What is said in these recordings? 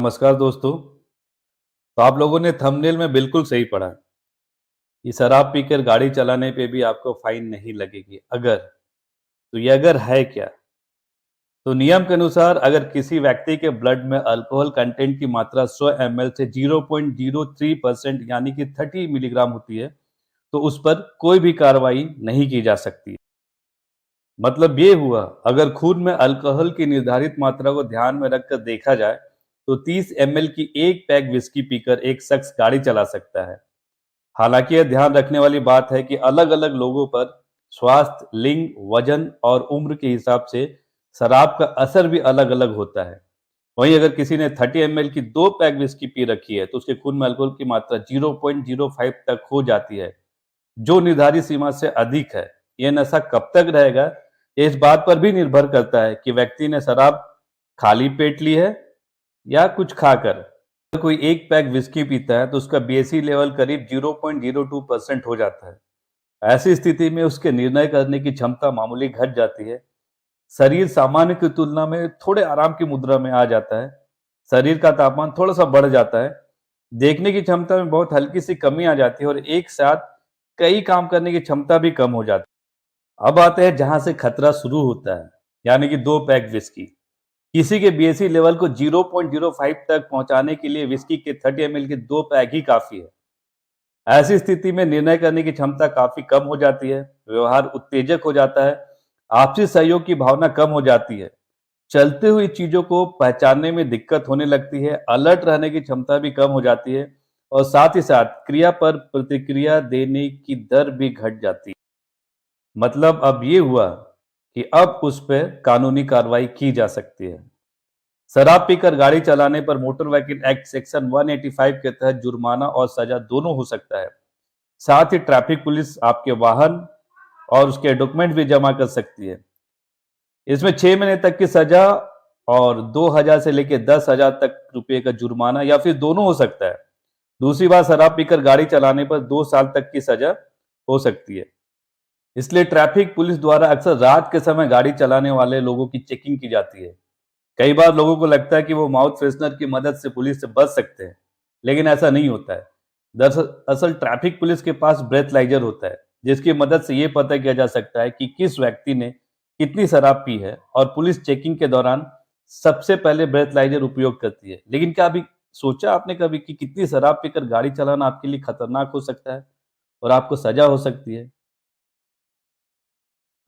नमस्कार दोस्तों। तो आप लोगों ने थंबनेल में बिल्कुल सही पढ़ा। ये शराब पीकर गाड़ी चलाने पे भी आपको फाइन नहीं लगेगी अगर, तो ये अगर है क्या? तो नियम के अनुसार अगर किसी व्यक्ति के ब्लड में अल्कोहल कंटेंट की मात्रा 100 ml से 0.03% यानी कि 30 मिलीग्राम होती है, तो उस पर कोई भी कार्रवाई नहीं की जा सकती। मतलब ये हुआ, अगर खून में अल्कोहल की निर्धारित मात्रा को ध्यान में रखकर देखा जाए, तो 30 ml की एक पैक विस्की पीकर एक शख्स गाड़ी चला सकता है। हालांकि यह ध्यान रखने वाली बात है कि अलग-अलग लोगों पर स्वास्थ्य, लिंग, वजन और उम्र के हिसाब से शराब का असर भी अलग-अलग होता है। वहीं अगर किसी ने 30 एमएल की 2 पैक विस्की पी रखी है, तो उसके खून में अल्कोहल की मात्रा 0.05 तक हो जाती है, जो निर्धारित सीमा से अधिक है। यह नशा कब तक रहेगा, ये इस बात पर भी निर्भर करता है कि व्यक्ति ने शराब खाली पेट ली है या कुछ खाकर। अगर कोई एक पैक विस्की पीता है तो उसका बीएसई लेवल करीब 0.02% हो जाता है। ऐसी स्थिति में उसके निर्णय करने की क्षमता मामूली घट जाती है। शरीर सामान्य की तुलना में थोड़े आराम की मुद्रा में आ जाता है। शरीर का तापमान थोड़ा सा बढ़ जाता है। देखने की क्षमता में बहुत हल्की सी कमी आ जाती है और एक साथ कई काम करने की क्षमता भी कम हो जाती है। अब आते हैं जहां से खतरा शुरू होता है, यानी कि 2 पैक विस्की। किसी के बीएसई लेवल को 0.05 तक पहुंचाने के लिए विस्की के 30 एमएल के 2 पैक ही काफी है। ऐसी स्थिति में निर्णय करने की क्षमता काफी कम हो जाती है, व्यवहार उत्तेजक हो जाता है, आपसी सहयोग की भावना कम हो जाती है, चलती हुई चीजों को पहचानने में दिक्कत होने लगती है, अलर्ट रहने की क्षमता भी कम हो जाती है और साथ ही साथ क्रिया पर प्रतिक्रिया देने की दर भी घट जाती है। मतलब अब ये हुआ कि अब उस पर कानूनी कार्रवाई की जा सकती है। शराब पीकर गाड़ी चलाने पर मोटर व्हीकल एक्ट सेक्शन 185 के तहत जुर्माना और सजा दोनों हो सकता है। साथ ही ट्रैफिक पुलिस आपके वाहन और उसके डॉक्यूमेंट भी जमा कर सकती है। इसमें 6 महीने तक की सजा और 2000 से लेकर 10,000 तक रुपए का जुर्माना या फिर दोनों हो सकता है। दूसरी बात, शराब पीकर गाड़ी चलाने पर 2 साल तक की सजा हो सकती है। इसलिए ट्रैफिक पुलिस द्वारा अक्सर रात के समय गाड़ी चलाने वाले लोगों की चेकिंग की जाती है। कई बार लोगों को लगता है कि वो माउथ फ्रेशनर की मदद से पुलिस से बच सकते हैं, लेकिन ऐसा नहीं होता है। दरअसल असल ट्रैफिक पुलिस के पास ब्रेथलाइजर होता है, जिसकी मदद से ये पता किया जा सकता है कि किस व्यक्ति ने कितनी शराब पी है और पुलिस चेकिंग के दौरान सबसे पहले ब्रेथलाइजर उपयोग करती है। लेकिन क्या अभी सोचा आपने कभी कि कितनी शराब पीकर गाड़ी चलाना आपके लिए खतरनाक हो सकता है और आपको सजा हो सकती है?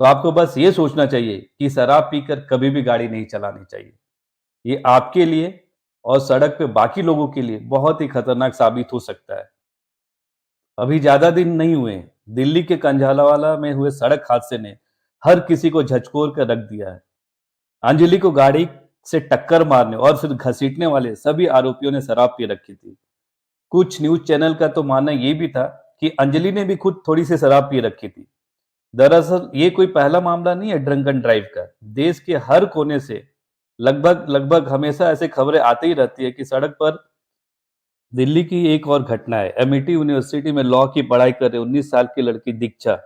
तो आपको बस ये सोचना चाहिए कि शराब पीकर कभी भी गाड़ी नहीं चलानी चाहिए। ये आपके लिए और सड़क पे बाकी लोगों के लिए बहुत ही खतरनाक साबित हो सकता है। अभी ज्यादा दिन नहीं हुए, दिल्ली के कंझालावाला में हुए सड़क हादसे ने हर किसी को झकझोर कर रख दिया है। अंजलि को गाड़ी से टक्कर मारने और फिर घसीटने वाले सभी आरोपियों ने शराब पी रखी थी। कुछ न्यूज चैनल का तो मानना ये भी था कि अंजलि ने भी खुद थोड़ी सी शराब पी रखी थी। दरअसल ये कोई पहला मामला नहीं है ड्रंकन ड्राइव का। देश के हर कोने से लगभग लगभग हमेशा ऐसी खबरें आती ही रहती है कि सड़क पर। दिल्ली की एक और घटना है, एमिटी यूनिवर्सिटी में लॉ की पढ़ाई कर रही 19 साल की लड़की दीक्षा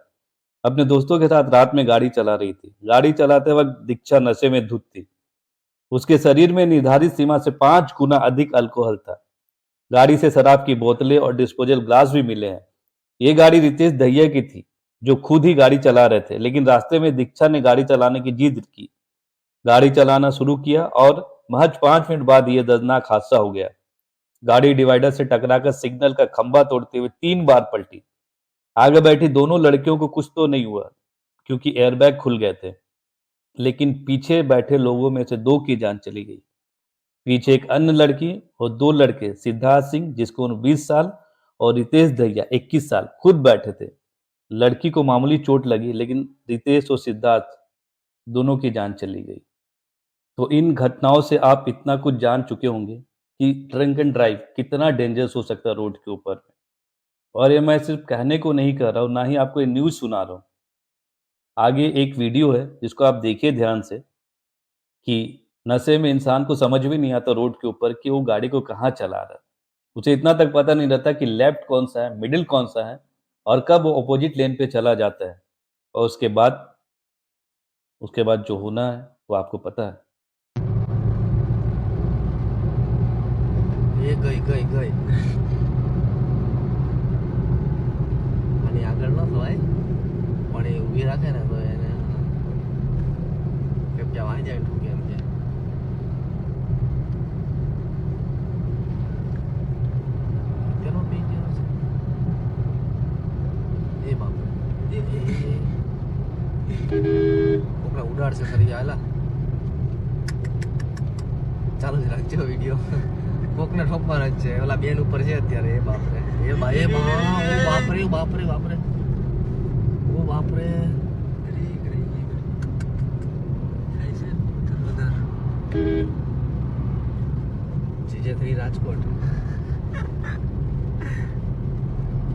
अपने दोस्तों के साथ रात में गाड़ी चला रही थी। गाड़ी चलाते वक्त दीक्षा नशे में धुत थी। उसके शरीर में निर्धारित सीमा से 5 गुना अधिक अल्कोहल था। गाड़ी से शराब की बोतलें और डिस्पोजल ग्लास भी मिले हैं। ये गाड़ी रितेश दहिया की थी, जो खुद ही गाड़ी चला रहे थे, लेकिन रास्ते में दीक्षा ने गाड़ी चलाने की जिद की। गाड़ी चलाना शुरू किया और महज 5 मिनट बाद यह दर्दनाक हादसा हो गया। गाड़ी डिवाइडर से टकराकर सिग्नल का खंभा तोड़ते हुए 3 बार पलटी। आगे बैठी दोनों लड़कियों को कुछ तो नहीं हुआ, क्योंकि एयरबैग खुल गए थे, लेकिन पीछे बैठे लोगों में से 2 की जान चली गई। पीछे एक अन्य लड़की और 2 लड़के, सिद्धार्थ सिंह जिसको उम्र 20 साल और रितेश दहिया 21 साल, खुद बैठे थे। लड़की को मामूली चोट लगी, लेकिन रितेश और सिद्धार्थ दोनों की जान चली गई। तो इन घटनाओं से आप इतना कुछ जान चुके होंगे कि ड्रंक एंड ड्राइव कितना डेंजरस हो सकता है रोड के ऊपर। और ये मैं सिर्फ कहने को नहीं कर रहा हूँ, ना ही आपको ये न्यूज़ सुना रहा हूँ। आगे एक वीडियो है जिसको आप देखिए ध्यान से, कि नशे में इंसान को समझ भी नहीं आता रोड के ऊपर कि वो गाड़ी को कहाँ चला रहा है। उसे इतना तक पता नहीं रहता कि लेफ्ट कौन सा है, मिडिल कौन सा है और कब वो अपोजिट लेन पे चला जाता है। और उसके बाद जो होना है वो आपको पता है। એ ગઈ અને આગળ ન થવાય પણ એ ઊભી રાખે ને તો એને કેમ કે વાંચે ઠોકે એમ કે તેનો પી ગયો છે એ બાપ કોકને ઉડાડશે ખરી હાલા ચાલુ જ રાખજો વિડીયો કોકને ઠોકવાનો જ છે ઓલા બેન ઉપર છે અત્યારે એ બાપરે ઓ બાપરે GJ3 રાજકોટ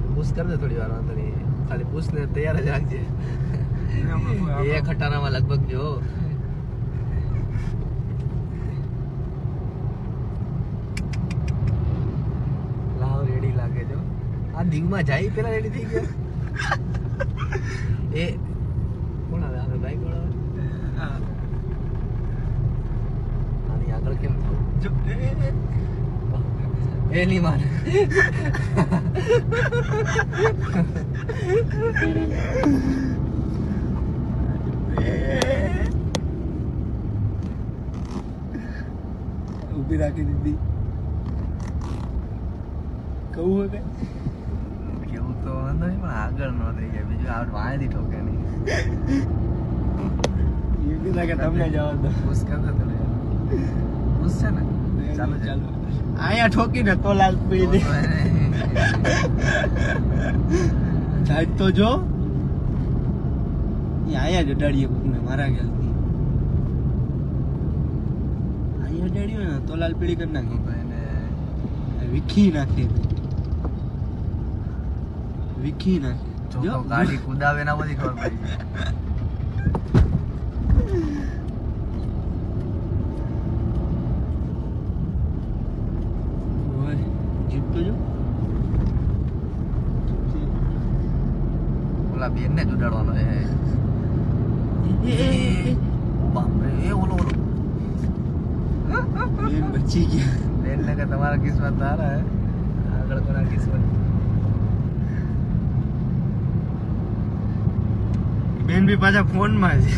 પુશ કર દે થોડી વાર વાંધો નહીં ખાલી પુશ ને તૈયાર જ રાખજે એ ખટારામાં લગભગ જો રેડી લાગે જો આ દીવમાં જાય પેલા રેડી થઈ ગયા એ કોણ આવે આવે બાઈક વાળા આની આગળ કેમ થયું એ નહીં માને ઊભી રાખી દીધી કહું હવે કેવું તો વાંધો નહીં પણ આગળ ન થઈ જાય બીજું આ વાંયથી ઠોકે નહીં એવી લાગે તમને જવા દો પુશ કરતા તો પુશ છે ને ચાલો અહીંયા ઠોકીને તો લાલ પડી દે સાઈડ તો જો અહીંયા જ અડાડીએ કોકને મારા ખ્યાલથી અહીંયા અડાડ્યો ને તો લાલ પીળી કરી નાખી એને વિખી નાખી જો ગાડી કુદાવે ના બધી ખબર પડી જીપ તો જો ઓલા બેન ને જ ઉડાડવાનો છે બાપરે એ ઓલો બેન બચી ગયા બેન ને કે તમારા કિસ્મત સારા હે આગળ કોના કિસ્મત બેન બી પાછા ફોન માં છે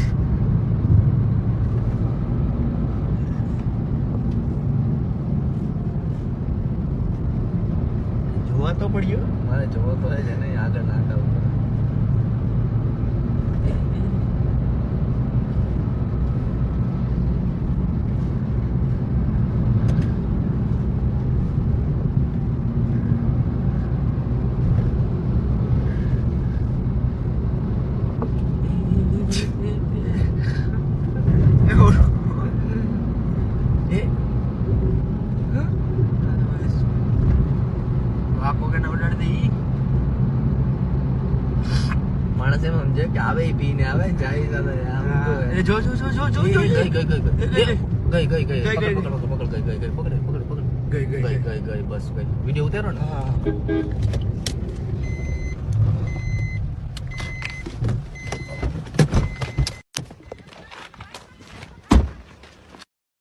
જોવા તો પડ્યો મારે જોવો તો છે ને આગળ નાખા ઉપર માણસ એમ સમજે કે આવે પીને આવે જાય જો ગઈ બસ વિડીયો ઉતારો ને